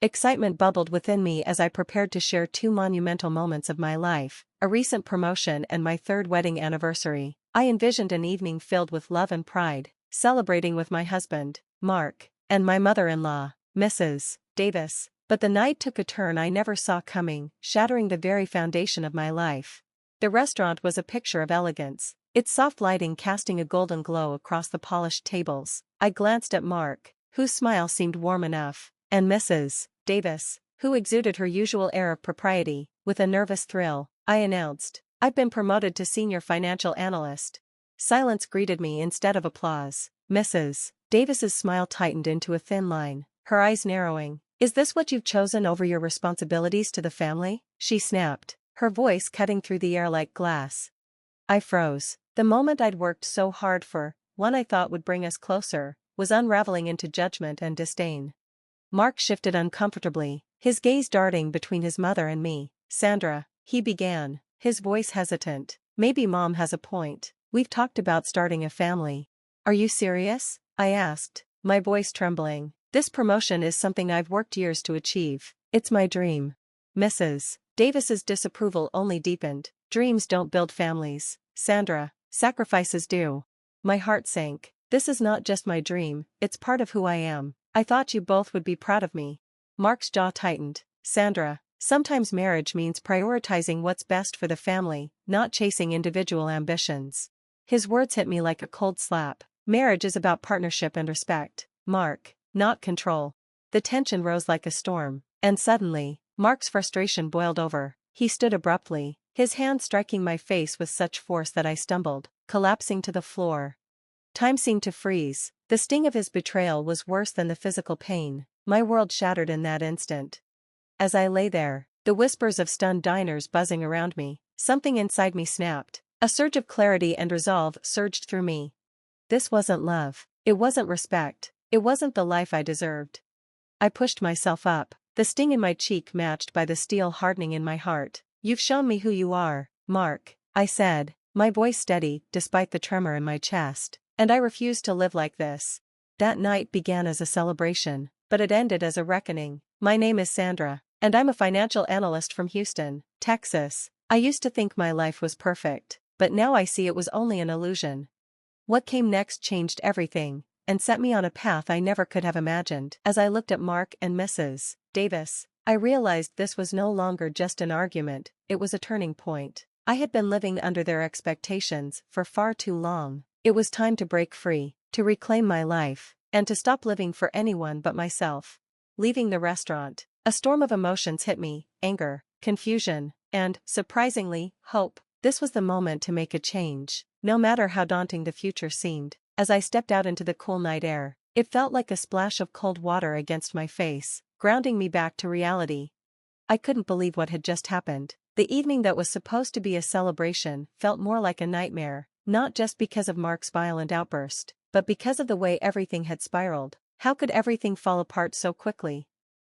Excitement bubbled within me as I prepared to share two monumental moments of my life, a recent promotion and my third wedding anniversary. I envisioned an evening filled with love and pride, celebrating with my husband, Mark, and my mother-in-law, Mrs. Davis. But the night took a turn I never saw coming, shattering the very foundation of my life. The restaurant was a picture of elegance, its soft lighting casting a golden glow across the polished tables. I glanced at Mark, whose smile seemed warm enough, and Mrs. Davis, who exuded her usual air of propriety. With a nervous thrill, I announced, "I've been promoted to senior financial analyst." Silence greeted me instead of applause. Mrs. Davis's smile tightened into a thin line, her eyes narrowing. "Is this what you've chosen over your responsibilities to the family?" she snapped, her voice cutting through the air like glass. I froze. The moment I'd worked so hard for, one I thought would bring us closer, was unraveling into judgment and disdain. Mark shifted uncomfortably, his gaze darting between his mother and me. "Sandra," he began, his voice hesitant, "maybe Mom has a point. We've talked about starting a family." "Are you serious?" I asked, my voice trembling. "This promotion is something I've worked years to achieve. It's my dream." Mrs. Davis's disapproval only deepened. "Dreams don't build families, Sandra. Sacrifices do." My heart sank. "This is not just my dream, it's part of who I am. I thought you both would be proud of me." Mark's jaw tightened. "Sandra, sometimes marriage means prioritizing what's best for the family, not chasing individual ambitions." His words hit me like a cold slap. "Marriage is about partnership and respect, Mark, not control." The tension rose like a storm, and suddenly, Mark's frustration boiled over. He stood abruptly, his hand striking my face with such force that I stumbled, collapsing to the floor. Time seemed to freeze. The sting of his betrayal was worse than the physical pain. My world shattered in that instant. As I lay there, the whispers of stunned diners buzzing around me, something inside me snapped. A surge of clarity and resolve surged through me. This wasn't love. It wasn't respect. It wasn't the life I deserved. I pushed myself up, the sting in my cheek matched by the steel hardening in my heart. "You've shown me who you are, Mark," I said, my voice steady despite the tremor in my chest. "And I refuse to live like this." That night began as a celebration, but it ended as a reckoning. My name is Sandra, and I'm a financial analyst from Houston, Texas. I used to think my life was perfect, but now I see it was only an illusion. What came next changed everything, and set me on a path I never could have imagined. As I looked at Mark and Mrs. Davis, I realized this was no longer just an argument, it was a turning point. I had been living under their expectations for far too long. It was time to break free, to reclaim my life, and to stop living for anyone but myself. Leaving the restaurant, a storm of emotions hit me: anger, confusion, and, surprisingly, hope. This was the moment to make a change, no matter how daunting the future seemed. As I stepped out into the cool night air, it felt like a splash of cold water against my face, grounding me back to reality. I couldn't believe what had just happened. The evening that was supposed to be a celebration felt more like a nightmare, not just because of Mark's violent outburst, but because of the way everything had spiraled. How could everything fall apart so quickly?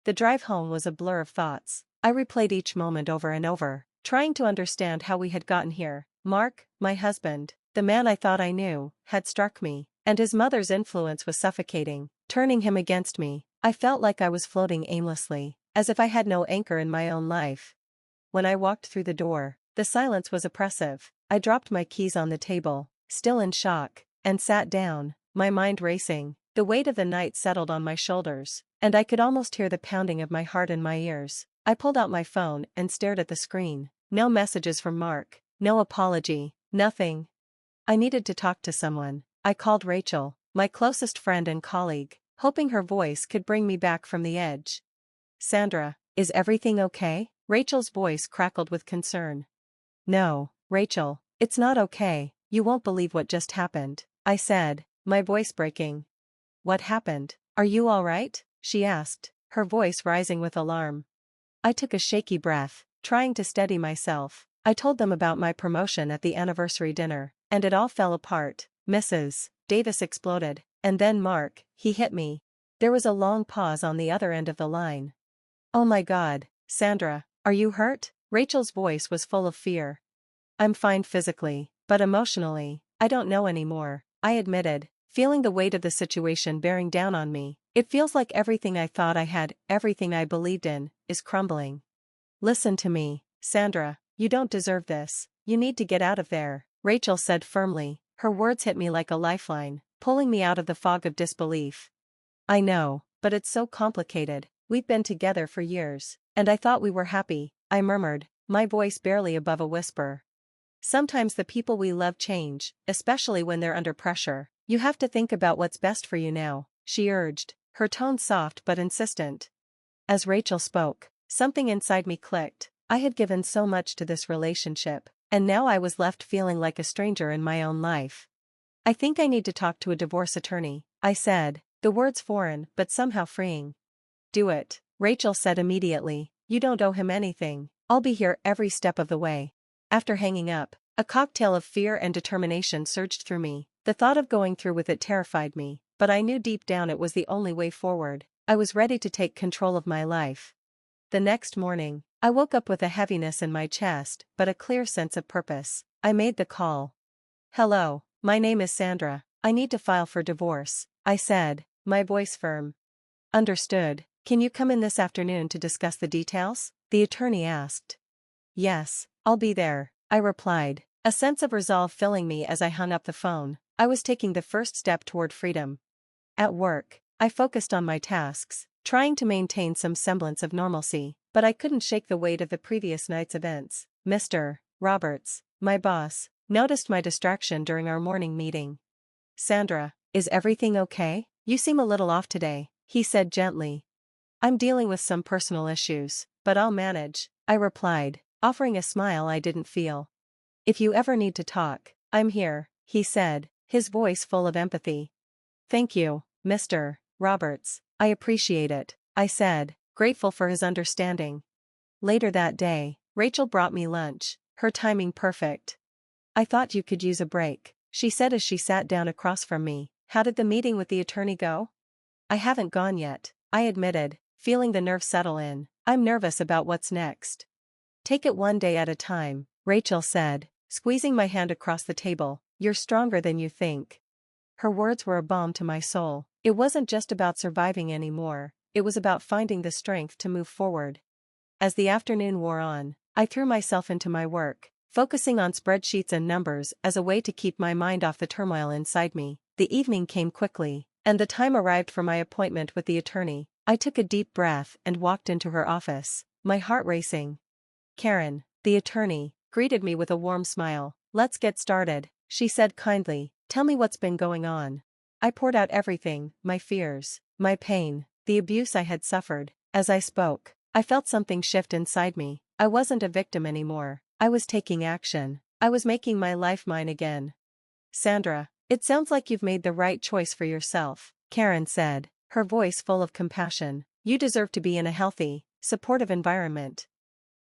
The drive home was a blur of thoughts. I replayed each moment over and over, trying to understand how we had gotten here. Mark, my husband, the man I thought I knew, had struck me, and his mother's influence was suffocating, turning him against me. I felt like I was floating aimlessly, as if I had no anchor in my own life. When I walked through the door, the silence was oppressive. I dropped my keys on the table, still in shock, and sat down, my mind racing. The weight of the night settled on my shoulders, and I could almost hear the pounding of my heart in my ears. I pulled out my phone and stared at the screen. No messages from Mark, no apology, nothing. I needed to talk to someone. I called Rachel, my closest friend and colleague, hoping her voice could bring me back from the edge. "Sandra, is everything okay?" Rachel's voice crackled with concern. "No, Rachel, it's not okay. You won't believe what just happened," I said, my voice breaking. "What happened? Are you all right?" she asked, her voice rising with alarm. I took a shaky breath, trying to steady myself. I told them about my promotion at the anniversary dinner, and it all fell apart. Mrs. Davis exploded, and then Mark, he hit me. There was a long pause on the other end of the line. "Oh my God, Sandra, are you hurt?" Rachel's voice was full of fear. "I'm fine physically, but emotionally, I don't know anymore," I admitted, feeling the weight of the situation bearing down on me. It feels like everything I thought I had, everything I believed in, is crumbling. Listen to me, Sandra, you don't deserve this, you need to get out of there, Rachel said firmly. Her words hit me like a lifeline, pulling me out of the fog of disbelief. I know, but it's so complicated. We've been together for years, and I thought we were happy, I murmured, my voice barely above a whisper. Sometimes the people we love change, especially when they're under pressure. You have to think about what's best for you now, she urged, her tone soft but insistent. As Rachel spoke, something inside me clicked. I had given so much to this relationship, and now I was left feeling like a stranger in my own life. I think I need to talk to a divorce attorney, I said, the words foreign but somehow freeing. Do it, Rachel said immediately. You don't owe him anything. I'll be here every step of the way. After hanging up, a cocktail of fear and determination surged through me. The thought of going through with it terrified me, but I knew deep down it was the only way forward. I was ready to take control of my life. The next morning, I woke up with a heaviness in my chest, but a clear sense of purpose. I made the call. Hello, my name is Sandra. I need to file for divorce, I said, my voice firm. Understood. Can you come in this afternoon to discuss the details? The attorney asked. Yes, I'll be there, I replied, a sense of resolve filling me as I hung up the phone. I was taking the first step toward freedom. At work, I focused on my tasks, trying to maintain some semblance of normalcy, but I couldn't shake the weight of the previous night's events. Mr. Roberts, my boss, noticed my distraction during our morning meeting. Sandra, is everything okay? You seem a little off today, he said gently. I'm dealing with some personal issues, but I'll manage, I replied, offering a smile I didn't feel. If you ever need to talk, I'm here, he said, his voice full of empathy. Thank you, Mr. Roberts, I appreciate it, I said, grateful for his understanding. Later that day, Rachel brought me lunch, her timing perfect. I thought you could use a break, she said as she sat down across from me. How did the meeting with the attorney go? I haven't gone yet, I admitted, feeling the nerves settle in. I'm nervous about what's next. Take it one day at a time, Rachel said, squeezing my hand across the table. You're stronger than you think. Her words were a balm to my soul. It wasn't just about surviving anymore, it was about finding the strength to move forward. As the afternoon wore on, I threw myself into my work, focusing on spreadsheets and numbers as a way to keep my mind off the turmoil inside me. The evening came quickly, and the time arrived for my appointment with the attorney. I took a deep breath and walked into her office, my heart racing. Karen, the attorney, greeted me with a warm smile. Let's get started, she said kindly. Tell me what's been going on. I poured out everything, my fears, my pain, the abuse I had suffered. As I spoke, I felt something shift inside me. I wasn't a victim anymore. I was taking action. I was making my life mine again. Sandra, it sounds like you've made the right choice for yourself, Karen said, her voice full of compassion. You deserve to be in a healthy, supportive environment.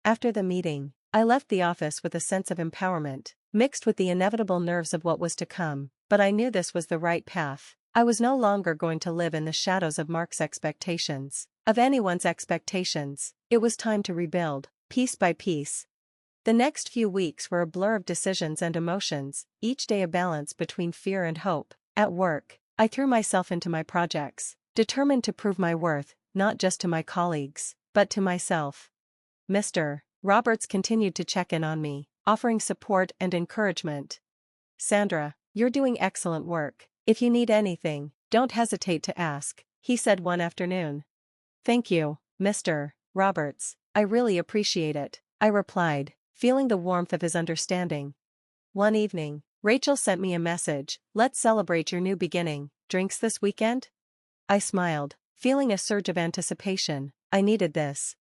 After the meeting, I left the office with a sense of empowerment, mixed with the inevitable nerves of what was to come, but I knew this was the right path. I was no longer going to live in the shadows of Mark's expectations, of anyone's expectations. It was time to rebuild, piece by piece. The next few weeks were a blur of decisions and emotions, each day a balance between fear and hope. At work, I threw myself into my projects, determined to prove my worth, not just to my colleagues, but to myself. Mr. Roberts continued to check in on me, offering support and encouragement. Sandra, you're doing excellent work. If you need anything, don't hesitate to ask, he said one afternoon. Thank you, Mr. Roberts, I really appreciate it, I replied, feeling the warmth of his understanding. One evening, Rachel sent me a message. Let's celebrate your new beginning. Drinks this weekend? I smiled, feeling a surge of anticipation. I needed this.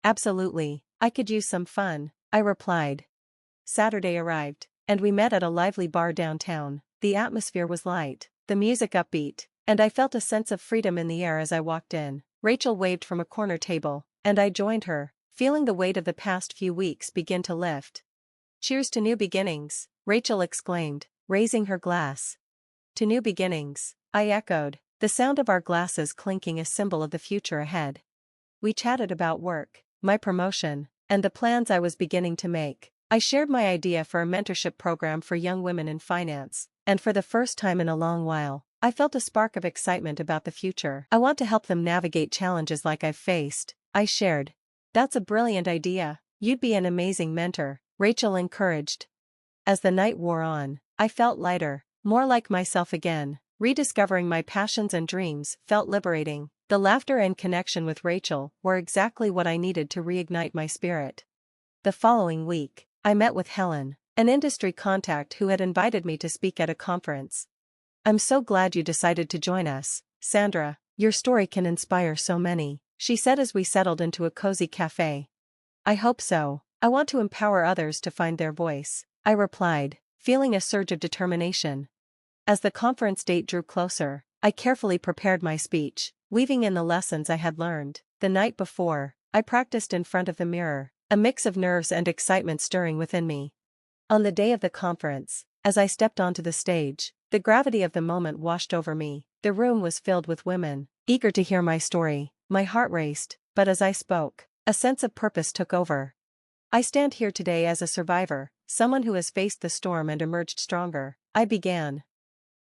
Absolutely, I could use some fun, I replied. Saturday arrived, and we met at a lively bar downtown. The atmosphere was light, the music upbeat, and I felt a sense of freedom in the air as I walked in. Rachel waved from a corner table, and I joined her, feeling the weight of the past few weeks begin to lift. Cheers to new beginnings, Rachel exclaimed, raising her glass. To new beginnings, I echoed, the sound of our glasses clinking a symbol of the future ahead. We chatted about work, my promotion, and the plans I was beginning to make. I shared my idea for a mentorship program for young women in finance, and for the first time in a long while, I felt a spark of excitement about the future. I want to help them navigate challenges like I've faced, I shared. That's a brilliant idea. You'd be an amazing mentor, Rachel encouraged. As the night wore on, I felt lighter, more like myself again. Rediscovering my passions and dreams felt liberating. The laughter and connection with Rachel were exactly what I needed to reignite my spirit. The following week, I met with Helen, an industry contact who had invited me to speak at a conference. I'm so glad you decided to join us, Sandra. Your story can inspire so many, she said as we settled into a cozy cafe. I hope so. I want to empower others to find their voice, I replied, feeling a surge of determination. As the conference date drew closer, I carefully prepared my speech, weaving in the lessons I had learned. The night before, I practiced in front of the mirror, a mix of nerves and excitement stirring within me. On the day of the conference, as I stepped onto the stage, the gravity of the moment washed over me. The room was filled with women, eager to hear my story. My heart raced, but as I spoke, a sense of purpose took over. I stand here today as a survivor, someone who has faced the storm and emerged stronger, I began.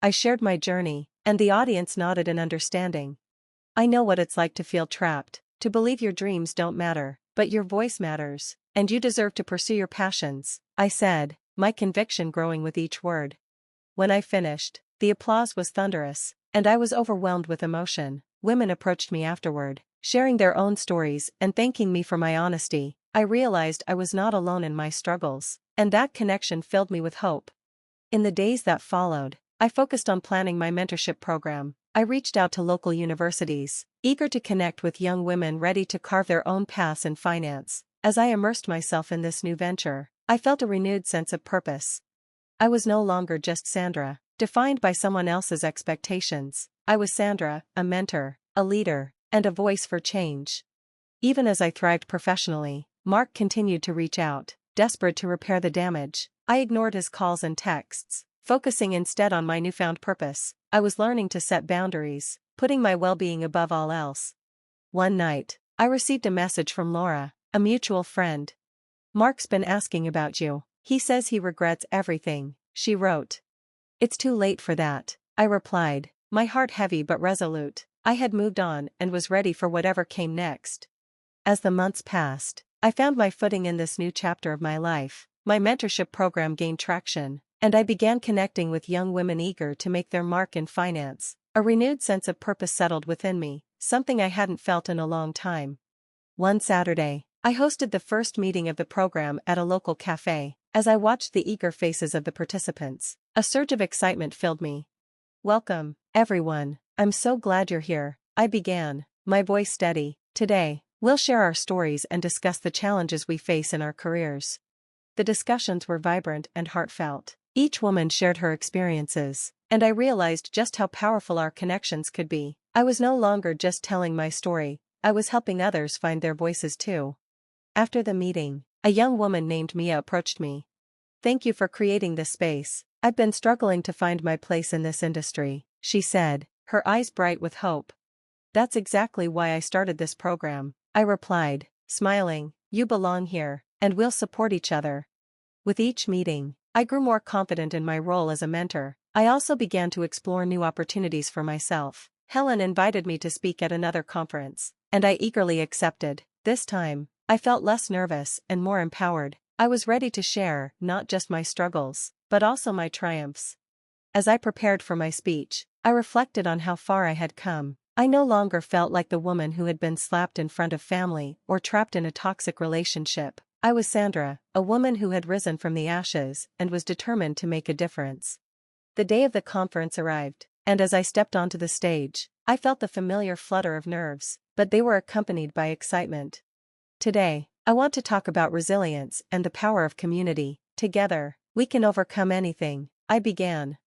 I shared my journey, and the audience nodded in understanding. I know what it's like to feel trapped, to believe your dreams don't matter, but your voice matters, and you deserve to pursue your passions, I said, my conviction growing with each word. When I finished, the applause was thunderous, and I was overwhelmed with emotion. Women approached me afterward, sharing their own stories and thanking me for my honesty. I realized I was not alone in my struggles, and that connection filled me with hope. In the days that followed, I focused on planning my mentorship program. I reached out to local universities, eager to connect with young women ready to carve their own paths in finance. As I immersed myself in this new venture, I felt a renewed sense of purpose. I was no longer just Sandra, defined by someone else's expectations. I was Sandra, a mentor, a leader, and a voice for change. Even as I thrived professionally, Mark continued to reach out, desperate to repair the damage. I ignored his calls and texts, focusing instead on my newfound purpose. I was learning to set boundaries, putting my well-being above all else. One night, I received a message from Laura, a mutual friend. Mark's been asking about you. He says he regrets everything, she wrote. It's too late for that, I replied, my heart heavy but resolute. I had moved on and was ready for whatever came next. As the months passed, I found my footing in this new chapter of my life. My mentorship program gained traction, and I began connecting with young women eager to make their mark in finance. A renewed sense of purpose settled within me, something I hadn't felt in a long time. One Saturday, I hosted the first meeting of the program at a local cafe. As I watched the eager faces of the participants, a surge of excitement filled me. Welcome, everyone. I'm so glad you're here, I began, my voice steady. Today, we'll share our stories and discuss the challenges we face in our careers. The discussions were vibrant and heartfelt. Each woman shared her experiences, and I realized just how powerful our connections could be. I was no longer just telling my story, I was helping others find their voices too. After the meeting, a young woman named Mia approached me. Thank you for creating this space. I've been struggling to find my place in this industry, she said, her eyes bright with hope. That's exactly why I started this program, I replied, smiling. You belong here, and we'll support each other. With each meeting, I grew more confident in my role as a mentor. I also began to explore new opportunities for myself. Helen invited me to speak at another conference, and I eagerly accepted. This time, I felt less nervous and more empowered. I was ready to share not just my struggles, but also my triumphs. As I prepared for my speech, I reflected on how far I had come. I no longer felt like the woman who had been slapped in front of family or trapped in a toxic relationship. I was Sandra, a woman who had risen from the ashes and was determined to make a difference. The day of the conference arrived, and as I stepped onto the stage, I felt the familiar flutter of nerves, but they were accompanied by excitement. Today, I want to talk about resilience and the power of community. Together, we can overcome anything, I began.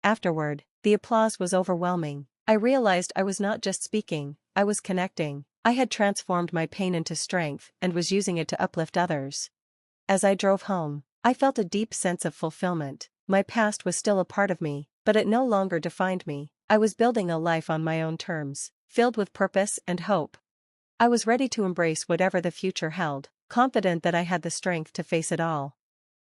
Afterward, the applause was overwhelming. I realized I was not just speaking, I was connecting. I had transformed my pain into strength and was using it to uplift others. As I drove home, I felt a deep sense of fulfillment. My past was still a part of me, but it no longer defined me. I was building a life on my own terms, filled with purpose and hope. I was ready to embrace whatever the future held, confident that I had the strength to face it all.